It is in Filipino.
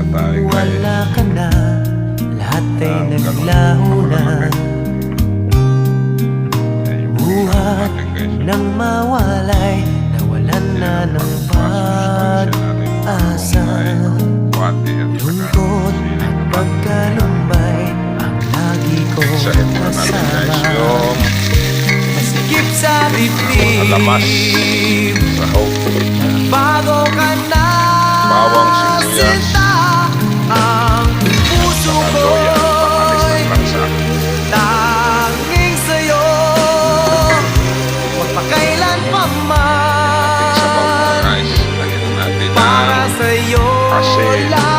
tayo wala ka na, lahat ay naglaho na. Buhat nang mawalay, nawalan na ng pag-asa. Lungkot at pagkalumbay ang lagi kong kasama. Masikip sa dibdib, bago ka na sinta. Ang puso ko'y tanging sa'yo, magpakailan pa man. Para sa'yo lang